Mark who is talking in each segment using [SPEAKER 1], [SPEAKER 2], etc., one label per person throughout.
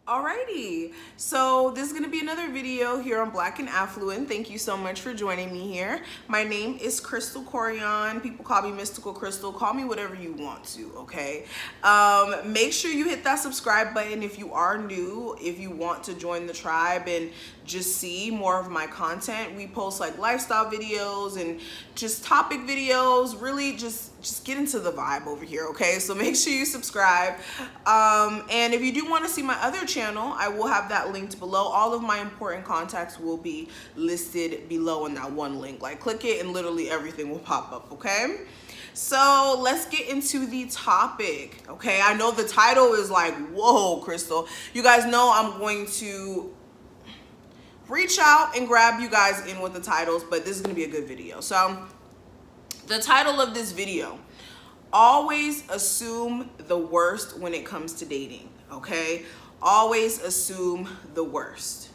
[SPEAKER 1] Alrighty, so this is going to be another video here on Black and Affluent. Thank you so much for joining me here. My name is Crystal Corian. People call me Mystical Crystal. Call me whatever you want to, okay? Make sure you hit that subscribe button if you are new, if you want to join the tribe and just see more of my content. We post like lifestyle videos and just topic videos, really just get into the vibe over here, okay? So make sure you subscribe. And if you do want to see my other channel, I will have that linked below. All of my important contacts will be listed below in that one link. Like, click it and literally everything will pop up, okay? So let's get into the topic, okay? I know the title is like, whoa, Crystal. You guys know I'm going to reach out and grab you guys in with the titles, but this is going to be a good video. So the title of this video: always assume the worst when it comes to dating, okay? Always assume the worst.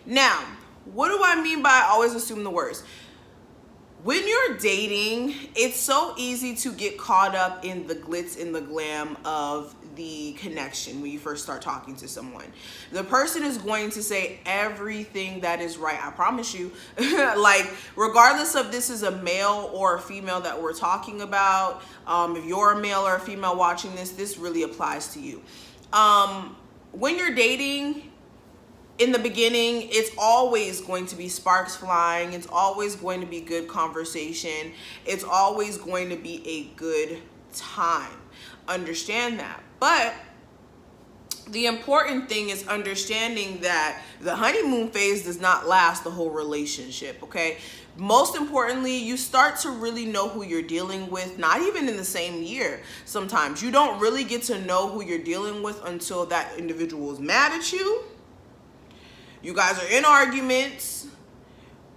[SPEAKER 1] Now, what do I mean by always assume the worst? When you're dating, it's so easy to get caught up in the glitz and the glam of the connection when you first start talking to someone. The person is going to say everything that is right, I promise you. Like, regardless of this is a male or a female that we're talking about, if you're a male or a female watching this, this really applies to you. When you're dating, in the beginning, it's always going to be sparks flying. It's always going to be good conversation. It's always going to be a good time. Understand that. But the important thing is understanding that the honeymoon phase does not last the whole relationship, okay? Most importantly, you start to really know who you're dealing with, not even in the same year. Sometimes you don't really get to know who you're dealing with until that individual is mad at you. You guys are in arguments,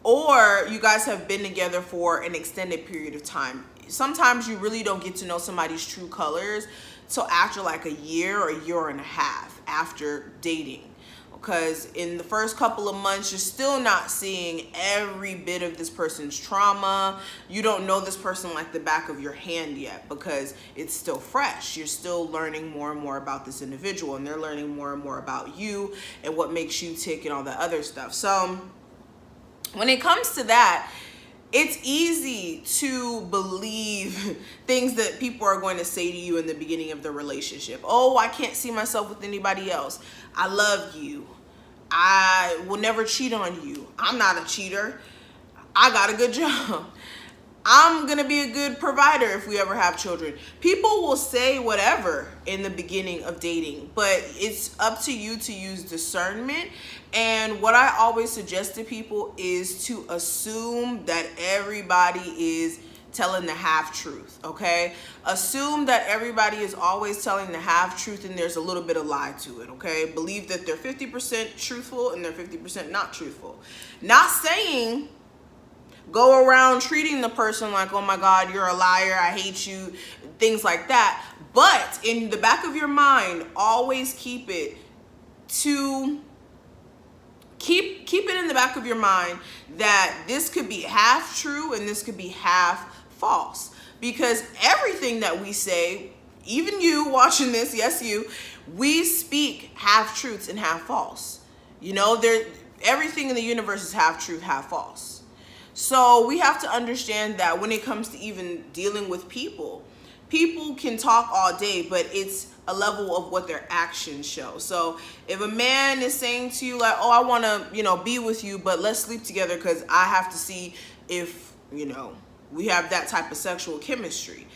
[SPEAKER 1] or you guys have been together for an extended period of time. Sometimes you really don't get to know somebody's true colors till after like a year or a year and a half after dating. Because in the first couple of months, you're still not seeing every bit of this person's trauma. You don't know this person like the back of your hand yet because it's still fresh. You're still learning more and more about this individual, and they're learning more and more about you and what makes you tick and all that other stuff. So when it comes to that, it's easy to believe things that people are going to say to you in the beginning of the relationship. Oh, I can't see myself with anybody else. I love you. I will never cheat on you. I'm not a cheater. I got a good job. I'm going to be a good provider if we ever have children. People will say whatever in the beginning of dating, but it's up to you to use discernment. And what I always suggest to people is to assume that everybody is telling the half truth, okay? Assume that everybody is always telling the half truth and there's a little bit of lie to it, okay? Believe that they're 50% truthful and they're 50% not truthful. Not saying go around treating the person like, oh my God, you're a liar, I hate you, things like that. But in the back of your mind, always keep it in the back of your mind that this could be half true and this could be half false. Because everything that we say, even you watching this, yes you, we speak half truths and half false. You know, everything in the universe is half truth, half false. So we have to understand that when it comes to even dealing with people, people can talk all day, but it's a level of what their actions show. So if a man is saying to you like, oh, I want to, be with you, but let's sleep together because I have to see if, we have that type of sexual chemistry.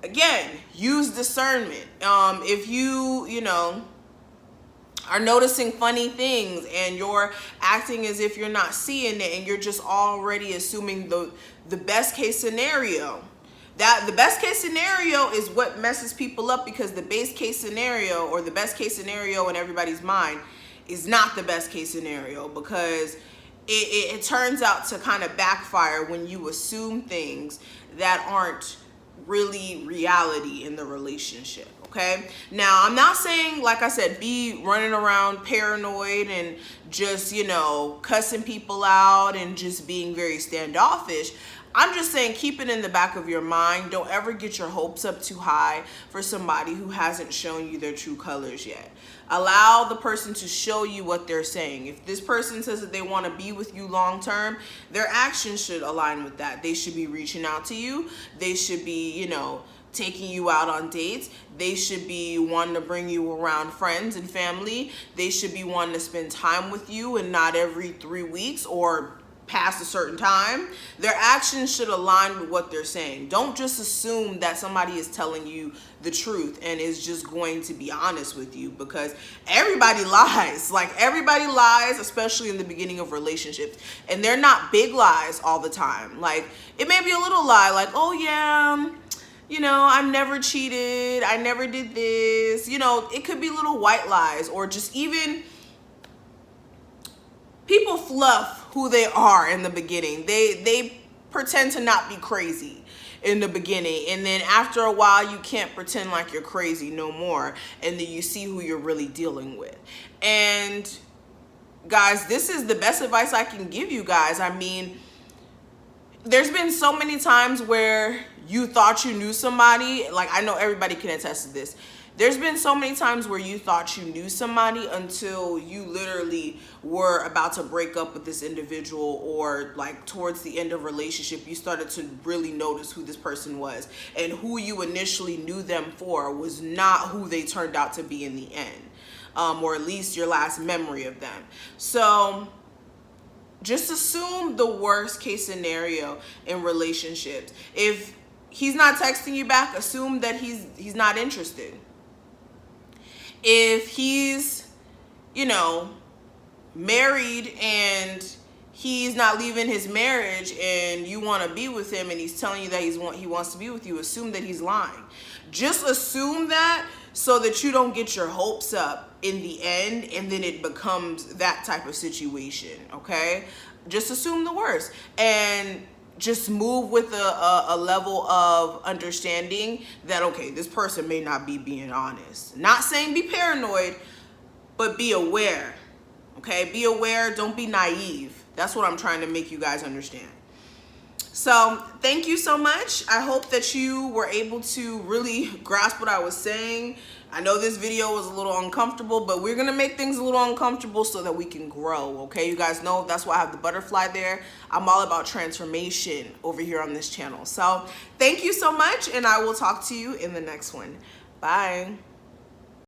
[SPEAKER 1] Again, use discernment. If you are noticing funny things and you're acting as if you're not seeing it and you're just already assuming the best case scenario, that the best case scenario is what messes people up, because the base case scenario or the best case scenario in everybody's mind is not the best case scenario, because it turns out to kind of backfire when you assume things that aren't really reality in the relationship. Okay, now I'm not saying, like I said, be running around paranoid and just, cussing people out and just being very standoffish. I'm just saying, keep it in the back of your mind. Don't ever get your hopes up too high for somebody who hasn't shown you their true colors yet. Allow the person to show you what they're saying. If this person says that they want to be with you long term, their actions should align with that. They should be reaching out to you. They should be, you know, taking you out on dates. They should be wanting to bring you around friends and family. They should be wanting to spend time with you, and not every 3 weeks or past a certain time. Their actions should align with what they're saying. Don't just assume that somebody is telling you the truth and is just going to be honest with you, because everybody lies. Like, everybody lies, especially in the beginning of relationships. And they're not big lies all the time. Like, it may be a little lie, like, oh yeah, you know, I've never cheated, I never did this. You know, it could be little white lies, or just even people fluff who they are in the beginning. They pretend to not be crazy in the beginning, and then after a while you can't pretend like you're crazy no more, and then you see who you're really dealing with. And guys, this is the best advice I can give you guys. I mean, there's been so many times where you thought you knew somebody. Like, I know everybody can attest to this. There's been so many times where you thought you knew somebody until you literally were about to break up with this individual, or like towards the end of a relationship, you started to really notice who this person was, and who you initially knew them for was not who they turned out to be in the end, or at least your last memory of them. So just assume the worst case scenario in relationships. If he's not texting you back, assume that he's not interested. If he's, you know, married and he's not leaving his marriage and you want to be with him and he's telling you that he wants to be with you, assume that he's lying. Just assume that, so that you don't get your hopes up in the end and then it becomes that type of situation, okay? Just assume the worst and just move with a level of understanding that, okay, this person may not be being honest. Not saying be paranoid, but be aware, okay? Be aware, don't be naive. That's what I'm trying to make you guys understand. So thank you so much. I hope that you were able to really grasp what I was saying. I know this video was a little uncomfortable, but we're gonna make things a little uncomfortable so that we can grow, okay? You guys know that's why I have the butterfly there. I'm all about transformation over here on this channel. So thank you so much, and I will talk to you in the next one. Bye.